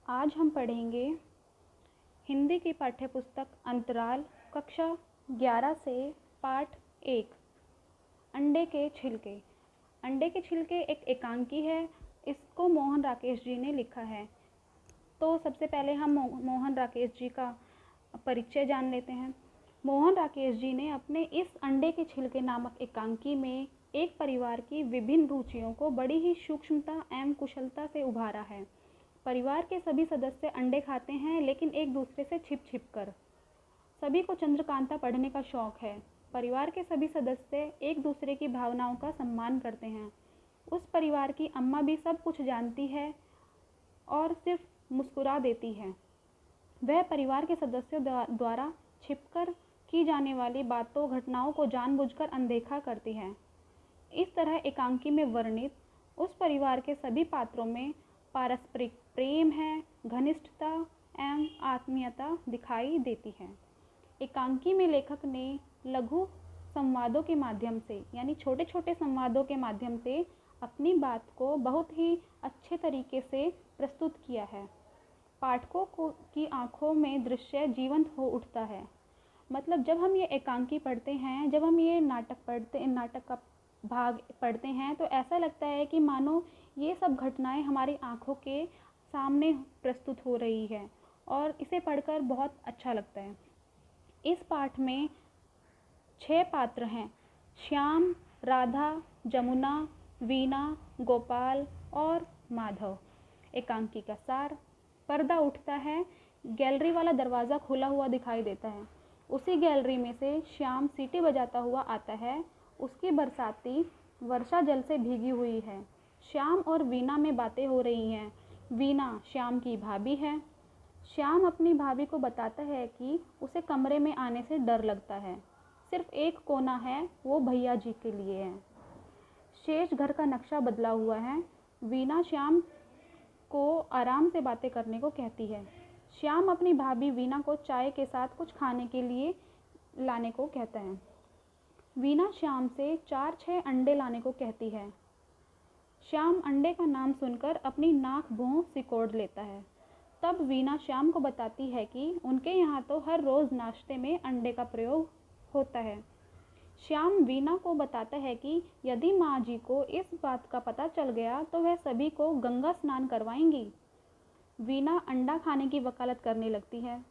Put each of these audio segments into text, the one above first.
आज हम पढ़ेंगे हिंदी की पाठ्यपुस्तक अंतराल कक्षा 11 से पाठ 1 अंडे के छिलके। अंडे के छिलके एक एकांकी है। इसको मोहन राकेश जी ने लिखा है। तो सबसे पहले हम मोहन राकेश जी का परिचय जान लेते हैं। मोहन राकेश जी ने अपने इस अंडे के छिलके नामक एकांकी में एक परिवार की विभिन्न रुचियों को बड़ी ही सूक्ष्मता एवं कुशलता से उभारा है। परिवार के सभी सदस्य अंडे खाते हैं, लेकिन एक दूसरे से छिप छिप कर। सभी को चंद्रकांता पढ़ने का शौक है। परिवार के सभी सदस्य एक दूसरे की भावनाओं का सम्मान करते हैं। उस परिवार की अम्मा भी सब कुछ जानती है और सिर्फ मुस्कुरा देती है। वह परिवार के सदस्यों द्वारा छिपकर की जाने वाली बातों घटनाओं को जानबूझकर अनदेखा करती है। इस तरह एकांकी में वर्णित उस परिवार के सभी पात्रों में पारस्परिक प्रेम है, घनिष्ठता एवं आत्मीयता दिखाई देती है। एकांकी में लेखक ने लघु संवादों के माध्यम से यानी छोटे छोटे संवादों के माध्यम से अपनी बात को बहुत ही अच्छे तरीके से प्रस्तुत किया है। पाठकों की आंखों में दृश्य जीवंत हो उठता है। मतलब जब हम ये एकांकी पढ़ते हैं, जब हम ये नाटक का भाग पढ़ते हैं, तो ऐसा लगता है कि मानो ये सब घटनाएं हमारी आंखों के सामने प्रस्तुत हो रही है और इसे पढ़कर बहुत अच्छा लगता है। इस पाठ में 6 पात्र हैं: श्याम, राधा, जमुना, वीणा, गोपाल और माधव। एकांकी का सार: पर्दा उठता है, गैलरी वाला दरवाज़ा खुला हुआ दिखाई देता है। उसी गैलरी में से श्याम सीटी बजाता हुआ आता है। उसकी बरसाती वर्षा जल से भीगी हुई है। श्याम और वीणा में बातें हो रही हैं। वीणा श्याम की भाभी है। श्याम अपनी भाभी को बताता है कि उसे कमरे में आने से डर लगता है। सिर्फ एक कोना है, वो भैया जी के लिए है। शेष घर का नक्शा बदला हुआ है। वीणा श्याम को आराम से बातें करने को कहती है। श्याम अपनी भाभी वीणा को चाय के साथ कुछ खाने के लिए लाने को कहता है। वीणा श्याम से 4-6 अंडे लाने को कहती है। श्याम अंडे का नाम सुनकर अपनी नाक भौं सिकोड़ लेता है। तब वीणा श्याम को बताती है कि उनके यहाँ तो हर रोज़ नाश्ते में अंडे का प्रयोग होता है। श्याम वीणा को बताता है कि यदि माँ जी को इस बात का पता चल गया तो वह सभी को गंगा स्नान करवाएंगी। वीणा अंडा खाने की वकालत करने लगती है।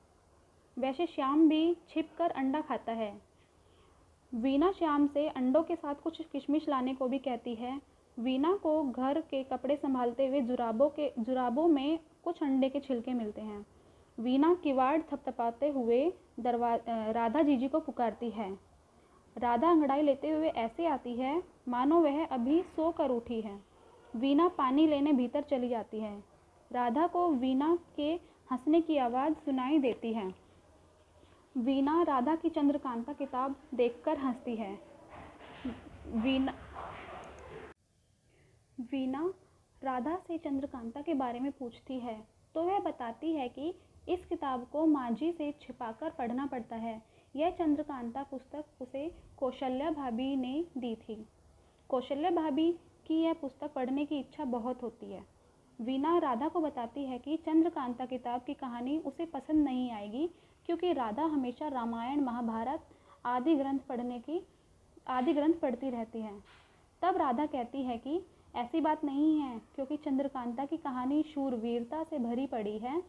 वैसे श्याम भी छिपकर अंडा खाता है। वीणा श्याम से अंडों के साथ कुछ किशमिश लाने को भी कहती है। वीणा को घर के कपड़े संभालते हुए जुराबों में कुछ अंडे के छिलके मिलते हैं। वीणा किवाड़ थपथपाते हुए राधा जीजी को पुकारती है। राधा अंगड़ाई लेते हुए ऐसे आती है मानो वह अभी सो कर उठी है। वीणा पानी लेने भीतर चली जाती है। राधा को वीणा के हंसने की आवाज़ सुनाई देती है। वीणा राधा की चंद्रकांता किताब देखकर हंसती है। वीणा राधा से चंद्रकांता के बारे में पूछती है तो वह बताती है कि इस किताब को माँ जी से छिपाकर पढ़ना पड़ता है। यह चंद्रकांता पुस्तक उसे कौशल्या भाभी ने दी थी। कौशल्या भाभी की यह पुस्तक पढ़ने की इच्छा बहुत होती है। वीणा राधा को बताती है कि चंद्रकांता किताब की कहानी उसे पसंद नहीं आएगी, क्योंकि राधा हमेशा रामायण, महाभारत आदि ग्रंथ पढ़ती रहती है। तब राधा कहती है कि ऐसी बात नहीं है, क्योंकि चंद्रकांता की कहानी शूरवीरता से भरी पड़ी है।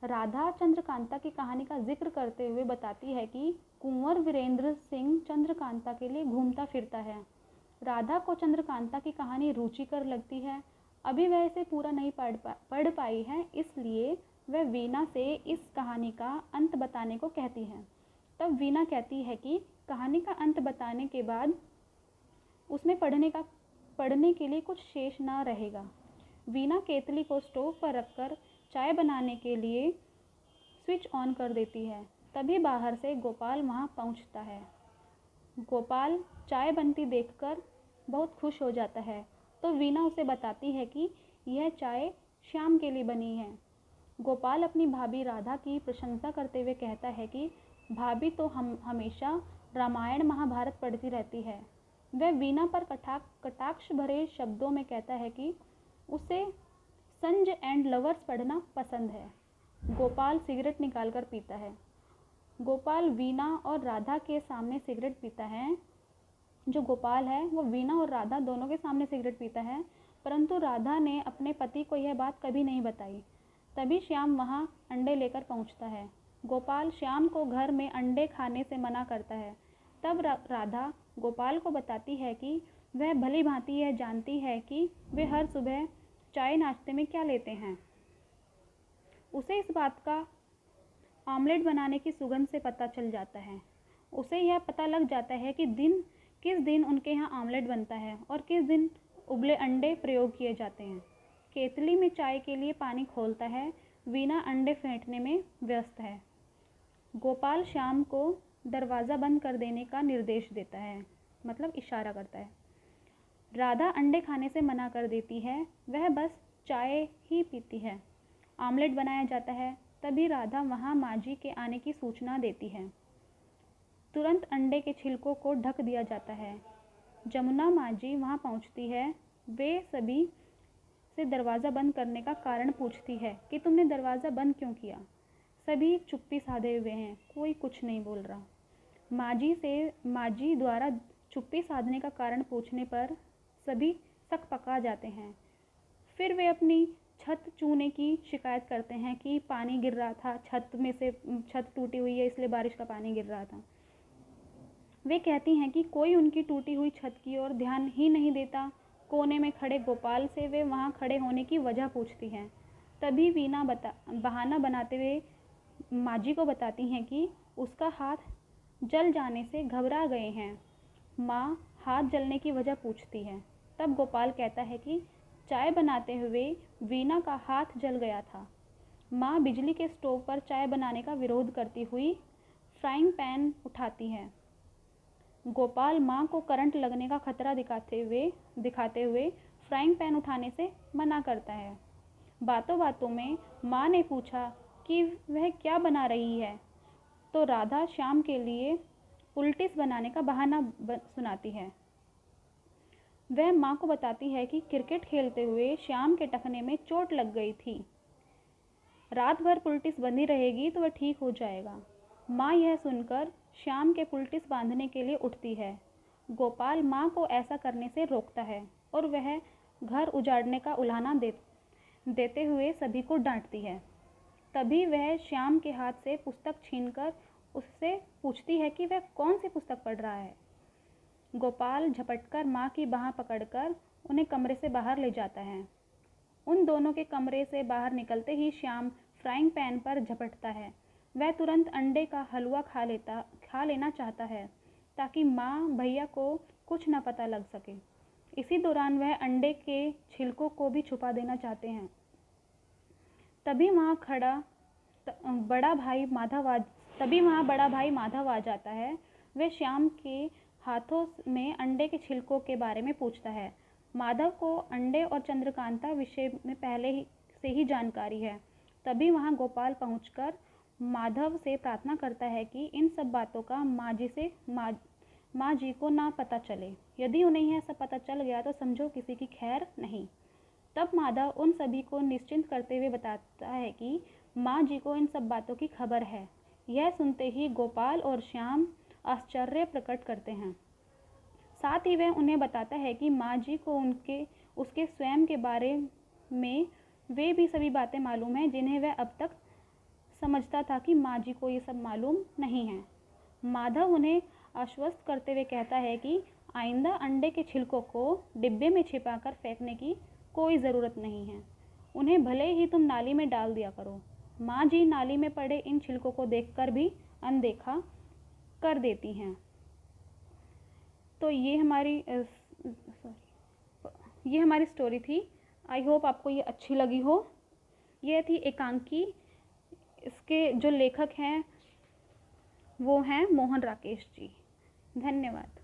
राधा चंद्रकांता की कहानी का जिक्र करते हुए बताती है कि कुंवर वीरेंद्र सिंह चंद्रकांता के लिए घूमता फिरता है। राधा को चंद्रकांता की कहानी रुचिकर लगती है। अभी वह इसे पूरा नहीं पढ़ पाई है, इसलिए वह वीणा से इस कहानी का अंत बताने को कहती है। तब वीणा कहती है कि कहानी का अंत बताने के बाद उसमें पढ़ने के लिए कुछ शेष ना रहेगा। वीणा केतली को स्टोव पर रखकर चाय बनाने के लिए स्विच ऑन कर देती है। तभी बाहर से गोपाल वहां पहुंचता है। गोपाल चाय बनती देखकर बहुत खुश हो जाता है, तो वीणा उसे बताती है कि यह चाय श्याम के लिए बनी है। गोपाल अपनी भाभी राधा की प्रशंसा करते हुए कहता है कि भाभी तो हमेशा रामायण महाभारत पढ़ती रहती है। वह वीणा पर कटाक्ष भरे शब्दों में कहता है कि उसे संज एंड लवर्स पढ़ना पसंद है। गोपाल सिगरेट निकालकर पीता है। गोपाल वीणा और राधा के सामने सिगरेट पीता है। जो गोपाल है वो वीणा और राधा दोनों के सामने सिगरेट पीता है, परंतु राधा ने अपने पति को यह बात कभी नहीं बताई। तभी श्याम वहाँ अंडे लेकर पहुँचता है। गोपाल श्याम को घर में अंडे खाने से मना करता है। तब राधा गोपाल को बताती है कि वह भली भांति यह जानती है कि वे हर सुबह चाय नाश्ते में क्या लेते हैं। उसे इस बात का ऑमलेट बनाने की सुगंध से पता चल जाता है। उसे यह पता लग जाता है कि किस दिन उनके यहाँ ऑमलेट बनता है और किस दिन उबले अंडे प्रयोग किए जाते हैं। केतली में चाय के लिए पानी खोलता है। वीणा अंडे फेंटने में व्यस्त है। गोपाल श्याम को दरवाज़ा बंद कर देने का निर्देश देता है, मतलब इशारा करता है। राधा अंडे खाने से मना कर देती है, वह बस चाय ही पीती है। ऑमलेट बनाया जाता है। तभी राधा वहाँ माजी के आने की सूचना देती है। तुरंत अंडे के छिलकों को ढक दिया जाता है। जमुना माजी वहाँ पहुँचती है। वे सभी से दरवाज़ा बंद करने का कारण पूछती है कि तुमने दरवाज़ा बंद क्यों किया। सभी चुप्पी साधे हुए हैं, कोई कुछ नहीं बोल रहा। माजी द्वारा चुप्पी साधने का कारण पूछने पर सभी सक पका जाते हैं। फिर वे अपनी छत चूने की शिकायत करते हैं कि पानी गिर रहा था, छत टूटी हुई है इसलिए बारिश का पानी गिर रहा था। वे कहती हैं कि कोई उनकी टूटी हुई छत की ओर ध्यान ही नहीं देता। कोने में खड़े गोपाल से वे वहाँ खड़े होने की वजह पूछती हैं। तभी वीणा बहाना बनाते हुए माजी को बताती हैं कि उसका हाथ जल जाने से घबरा गए हैं। माँ हाथ जलने की वजह पूछती है। तब गोपाल कहता है कि चाय बनाते हुए वीणा का हाथ जल गया था। माँ बिजली के स्टोव पर चाय बनाने का विरोध करती हुई फ्राइंग पैन उठाती है। गोपाल माँ को करंट लगने का खतरा दिखाते हुए फ्राइंग पैन उठाने से मना करता है। बातों बातों में माँ ने पूछा कि वह क्या बना रही है, तो राधा श्याम के लिए उल्टिस बनाने का बहाना सुनाती है। वह माँ को बताती है कि क्रिकेट खेलते हुए श्याम के टखने में चोट लग गई थी। रात भर पुल्टिस बंधी रहेगी तो वह ठीक हो जाएगा। माँ यह सुनकर श्याम के पुल्टिस बांधने के लिए उठती है। गोपाल माँ को ऐसा करने से रोकता है और वह घर उजाड़ने का उलाहना देते हुए सभी को डांटती है। तभी वह श्याम के हाथ से पुस्तक छीनकर उससे पूछती है कि वह कौन सी पुस्तक पढ़ रहा है। गोपाल झपटकर माँ की बाँह पकड़कर उन्हें कमरे से बाहर ले जाता है। उन दोनों के कमरे से बाहर निकलते ही श्याम फ्राइंग पैन पर झपटता है। वह तुरंत अंडे का हलवा खा लेना चाहता है ताकि माँ भैया को कुछ न पता लग सके। इसी दौरान वह अंडे के छिलकों को भी छुपा देना चाहते हैं। तभी वहाँ बड़ा भाई माधव आ जाता है। वह श्याम के हाथों में अंडे के छिलकों के बारे में पूछता है। माधव को अंडे और चंद्रकांता विषय में पहले से ही जानकारी है। तभी वहाँ गोपाल पहुंचकर माधव से प्रार्थना करता है कि इन सब बातों का माँ जी को ना पता चले। यदि उन्हें यह सब पता चल गया तो समझो किसी की खैर नहीं। तब माधव उन सभी को निश्चिंत करते हुए बताता है कि माँ जी को इन सब बातों की खबर है। यह सुनते ही गोपाल और श्याम आश्चर्य प्रकट करते हैं। साथ ही वह उन्हें बताता है कि माँ जी को उसके स्वयं के बारे में वे भी सभी बातें मालूम हैं जिन्हें वह अब तक समझता था कि माँ जी को ये सब मालूम नहीं है। माधव उन्हें आश्वस्त करते हुए कहता है कि आइंदा अंडे के छिलकों को डिब्बे में छिपाकर फेंकने की कोई ज़रूरत नहीं है। उन्हें भले ही तुम नाली में डाल दिया करो। माँ जी नाली में पड़े इन छिलकों को देखकर भी अनदेखा कर देती हैं। तो ये हमारी स्टोरी थी। आई होप आपको ये अच्छी लगी हो। ये थी एकांकी। इसके जो लेखक हैं वो हैं मोहन राकेश जी। धन्यवाद।